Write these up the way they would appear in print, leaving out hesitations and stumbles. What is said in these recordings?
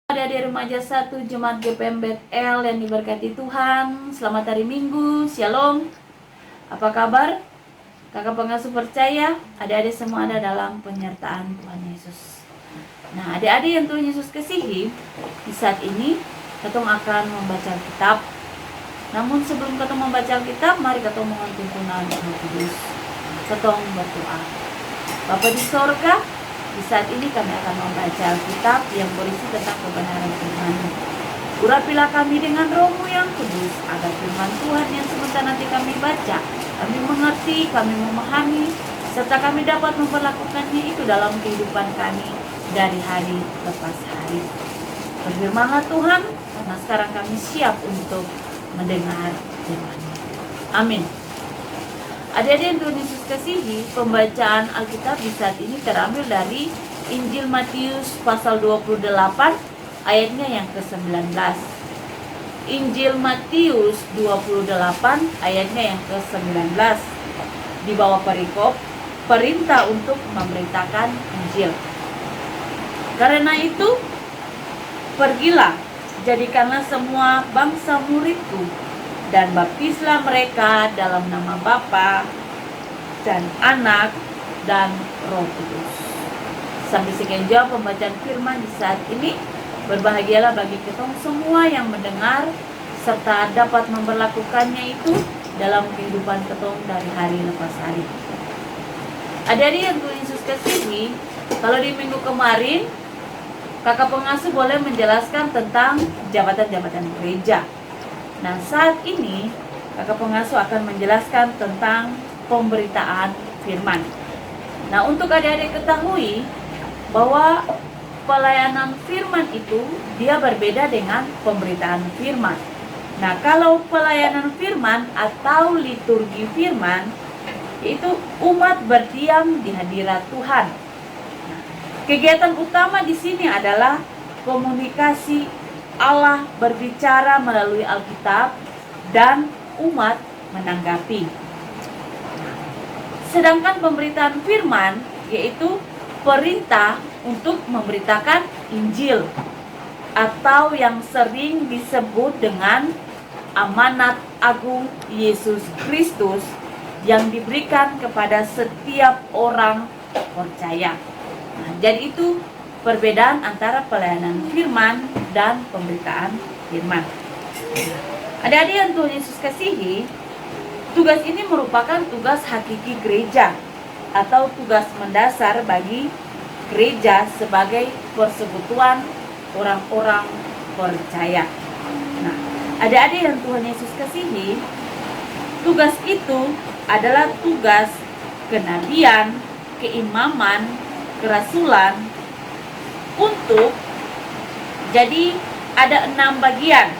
Adik-adik remaja 1 Jemaat GPM Bethel yang diberkati Tuhan. Selamat hari Minggu, Shalom. Apa kabar? Kakak pengasuh percaya adik-adik semua ada dalam penyertaan Tuhan Yesus. Nah, adik-adik yang Tuhan Yesus kasihi, di saat ini kita akan membaca kitab. Namun sebelum kita membaca kitab, mari kita mohon tuntunan Roh Kudus. Kita berdoa. Bapa di sorga, di saat ini kami akan membaca kitab yang berisi tentang kebenaran Tuhan. Urapilah kami dengan Roh-Mu yang kudus, agar firman Tuhan yang sebentar nanti kami baca, kami mengerti, kami memahami, serta kami dapat memperlakukannya itu dalam kehidupan kami dari hari lepas hari. Berfirmanlah Tuhan, karena sekarang kami siap untuk mendengar firman-Nya. Amin. Adik-adik yang Tuhan Yesus kasihi, pembacaan Alkitab di saat ini terambil dari Injil Matius pasal 28 ayatnya yang ke-19. Injil Matius 28 ayatnya yang ke-19. Di bawah perikop, perintah untuk memberitakan Injil. Karena itu, pergilah, jadikanlah semua bangsa muridku, dan baptislah mereka dalam nama Bapa dan Anak dan Roh Kudus. Sampai sekian jauh pembacaan firman di saat ini. Berbahagialah bagi kita semua yang mendengar serta dapat memperlakukannya itu dalam kehidupan kita dari hari lepas hari. Adik-adik yang Tuhan Yesus kasihi, kalau di minggu kemarin kakak pengasuh boleh menjelaskan tentang jabatan-jabatan gereja. Nah, saat ini kakak pengasuh akan menjelaskan tentang pemberitaan firman. Nah, untuk adik-adik ketahui bahwa pelayanan firman itu dia berbeda dengan pemberitaan firman. Nah, kalau pelayanan firman atau liturgi firman, yaitu umat berdiam di hadirat Tuhan. Nah, kegiatan utama di sini adalah komunikasi Allah berbicara melalui Alkitab dan umat menanggapi. Sedangkan pemberitaan firman yaitu perintah untuk memberitakan Injil atau yang sering disebut dengan amanat agung Yesus Kristus yang diberikan kepada setiap orang percaya. Nah, jadi itu perbedaan antara pelayanan firman dan pemberitaan firman. Adik-adik yang Tuhan Yesus kasihi, tugas ini merupakan tugas hakiki gereja atau tugas mendasar bagi gereja sebagai persekutuan orang-orang percaya. Nah, adik-adik yang Tuhan Yesus kasihi, tugas itu adalah tugas kenabian, keimaman, kerasulan, untuk jadi ada 6 bagian.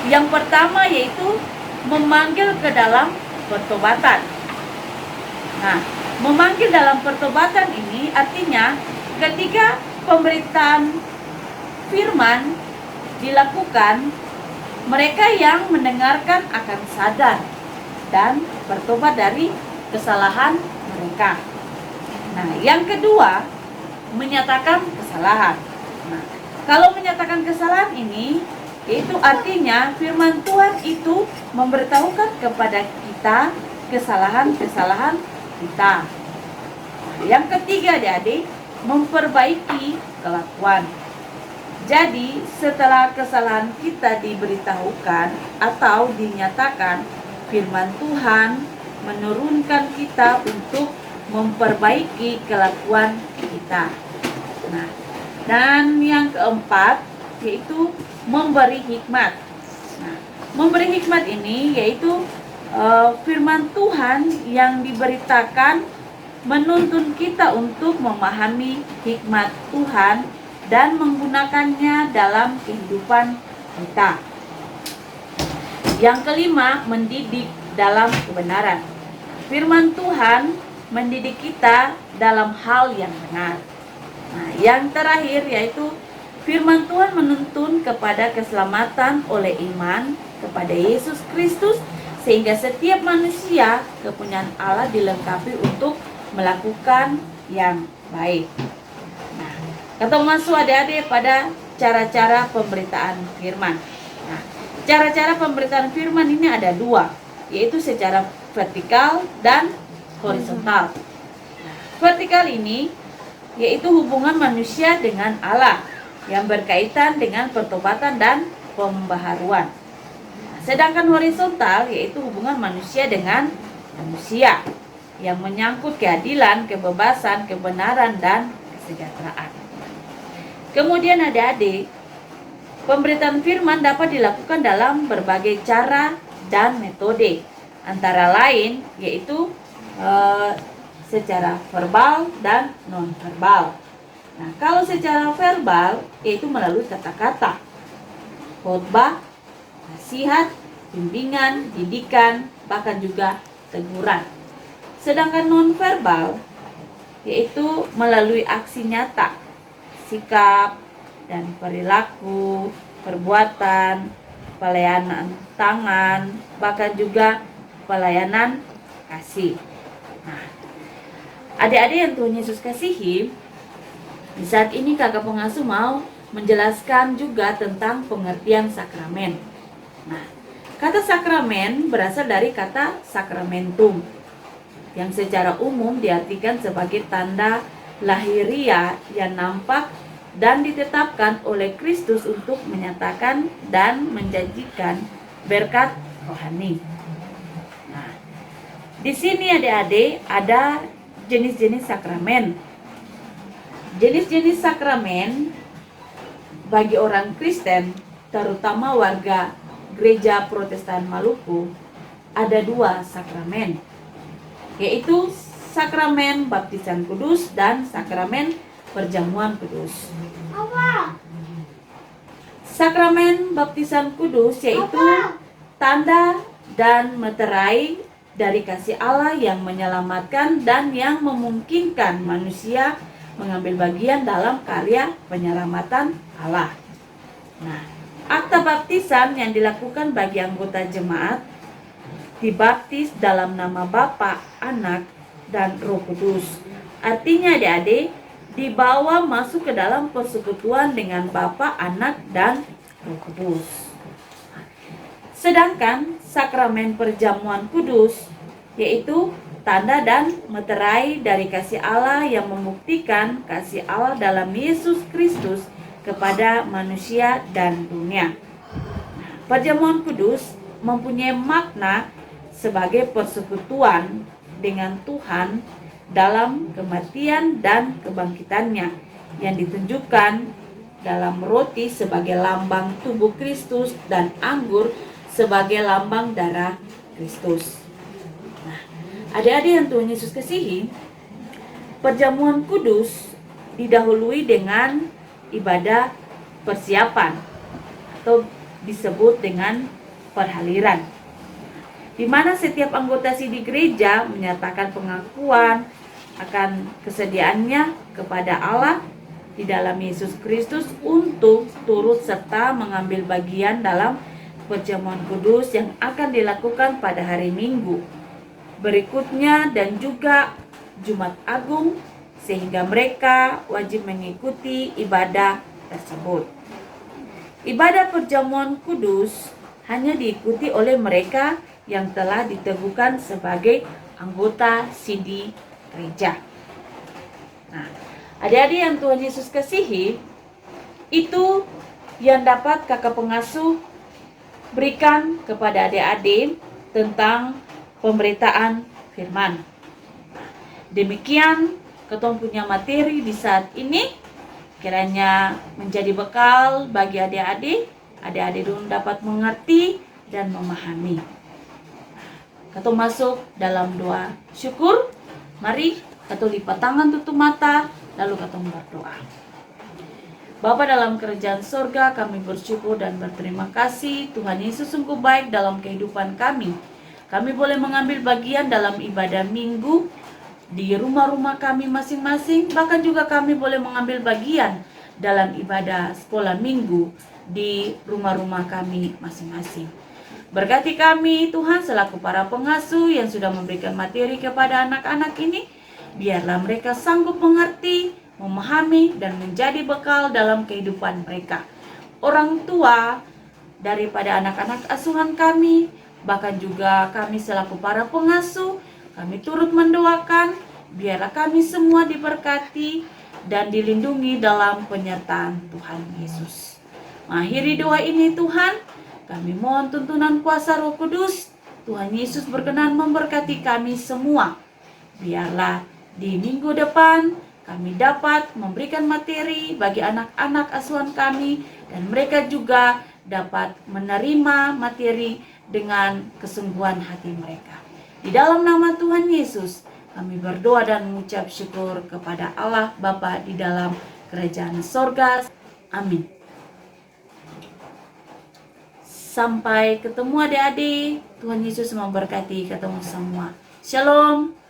Yang pertama yaitu memanggil ke dalam pertobatan. Nah, memanggil dalam pertobatan ini artinya ketika pemberitaan firman dilakukan, mereka yang mendengarkan akan sadar dan bertobat dari kesalahan mereka. Nah, yang kedua, menyatakan kesalahan. Nah, kalau menyatakan kesalahan ini, itu artinya firman Tuhan itu memberitahukan kepada kita kesalahan-kesalahan kita. Nah, yang ketiga, adik-adik, memperbaiki kelakuan. Jadi, setelah kesalahan kita diberitahukan atau dinyatakan, firman Tuhan menurunkan kita untuk memperbaiki kelakuan kita. Nah, dan yang keempat yaitu memberi hikmat. Nah, memberi hikmat ini yaitu firman Tuhan yang diberitakan menuntun kita untuk memahami hikmat Tuhan dan menggunakannya dalam kehidupan kita. Yang kelima, mendidik dalam kebenaran. Firman Tuhan mendidik kita dalam hal yang benar. Nah, yang terakhir yaitu firman Tuhan menuntun kepada keselamatan oleh iman kepada Yesus Kristus, sehingga setiap manusia kepunyaan Allah dilengkapi untuk melakukan yang baik. Nah, Kita masuk adik-adik pada cara-cara pemberitaan firman. Nah, cara-cara pemberitaan firman ini ada dua, yaitu secara vertikal dan horizontal. Nah, vertikal ini yaitu hubungan manusia dengan Allah yang berkaitan dengan pertobatan dan pembaharuan. Nah, sedangkan horizontal yaitu hubungan manusia dengan manusia yang menyangkut keadilan, kebebasan, kebenaran, dan kesejahteraan. Kemudian adik-adik, pemberitaan firman dapat dilakukan dalam berbagai cara dan metode. Antara lain yaitu secara verbal dan non-verbal. Nah, kalau secara verbal yaitu melalui kata-kata, khotbah, nasihat, bimbingan, didikan, bahkan juga teguran. Sedangkan non-verbal yaitu melalui aksi nyata, sikap dan perilaku, perbuatan, pelayanan tangan, bahkan juga pelayanan kasih. Nah, adik-adik yang Tuhan Yesus kasihi, di saat ini kakak pengasuh mau menjelaskan juga tentang pengertian sakramen. Nah, kata sakramen berasal dari kata sacramentum, yang secara umum diartikan sebagai tanda lahiria yang nampak dan ditetapkan oleh Kristus untuk menyatakan dan menjanjikan berkat rohani. Nah, di sini adik-adik ada jenis-jenis sakramen. Jenis-jenis sakramen bagi orang Kristen, terutama warga Gereja Protestan Maluku, ada dua sakramen, yaitu sakramen baptisan kudus dan sakramen perjamuan kudus. Sakramen baptisan kudus yaitu tanda dan meterai dari kasih Allah yang menyelamatkan dan yang memungkinkan manusia mengambil bagian dalam karya penyelamatan Allah. Nah, akta baptisan yang dilakukan bagi anggota jemaat dibaptis dalam nama Bapa, Anak, dan Roh Kudus. Artinya adik-adik dibawa masuk ke dalam persekutuan dengan Bapa, Anak, dan Roh Kudus. Sedangkan sakramen perjamuan kudus yaitu tanda dan meterai dari kasih Allah yang membuktikan kasih Allah dalam Yesus Kristus kepada manusia dan dunia. Perjamuan kudus mempunyai makna sebagai persekutuan dengan Tuhan dalam kematian dan kebangkitannya yang ditunjukkan dalam roti sebagai lambang tubuh Kristus dan anggur sebagai lambang darah Kristus. Nah, adik-adik yang Tuhan Yesus kasihi, perjamuan kudus didahului dengan ibadah persiapan atau disebut dengan perhaliran, di mana setiap anggota di gereja menyatakan pengakuan akan kesediaannya kepada Allah di dalam Yesus Kristus untuk turut serta mengambil bagian dalam perjamuan kudus yang akan dilakukan pada hari Minggu berikutnya dan juga Jumat Agung, sehingga mereka wajib mengikuti ibadah tersebut. Ibadah perjamuan kudus hanya diikuti oleh mereka yang telah diteguhkan sebagai anggota sidi gereja. Nah, adik-adik yang Tuhan Yesus kasihi, itu yang dapat kakak pengasuh berikan kepada adik-adik tentang pemberitaan firman. Demikian ketong punya materi di saat ini, kiranya menjadi bekal bagi adik-adik. Adik-adik dulu dapat mengerti dan memahami. Ketong masuk dalam doa syukur. Mari ketong lipat tangan, tutup mata, lalu ketong berdoa. Bapa dalam kerajaan sorga, kami bersyukur dan berterima kasih. Tuhan Yesus sungguh baik dalam kehidupan kami. Kami boleh mengambil bagian dalam ibadah minggu di rumah-rumah kami masing-masing. Bahkan juga kami boleh mengambil bagian dalam ibadah sekolah minggu di rumah-rumah kami masing-masing. Berkati kami Tuhan selaku para pengasuh yang sudah memberikan materi kepada anak-anak ini. Biarlah mereka sanggup mengerti, memahami, dan menjadi bekal dalam kehidupan mereka. Orang tua daripada anak-anak asuhan kami, bahkan juga kami selaku para pengasuh, kami turut mendoakan biarlah kami semua diberkati dan dilindungi dalam penyertaan Tuhan Yesus. Mengakhiri doa ini Tuhan, kami mohon tuntunan kuasa Roh Kudus, Tuhan Yesus berkenan memberkati kami semua. Biarlah di minggu depan kami dapat memberikan materi bagi anak-anak asuhan kami, dan mereka juga dapat menerima materi dengan kesungguhan hati mereka. Di dalam nama Tuhan Yesus, kami berdoa dan mengucap syukur kepada Allah Bapa di dalam kerajaan sorga. Amin. Sampai ketemu adik-adik. Tuhan Yesus memberkati ketemu semua. Shalom.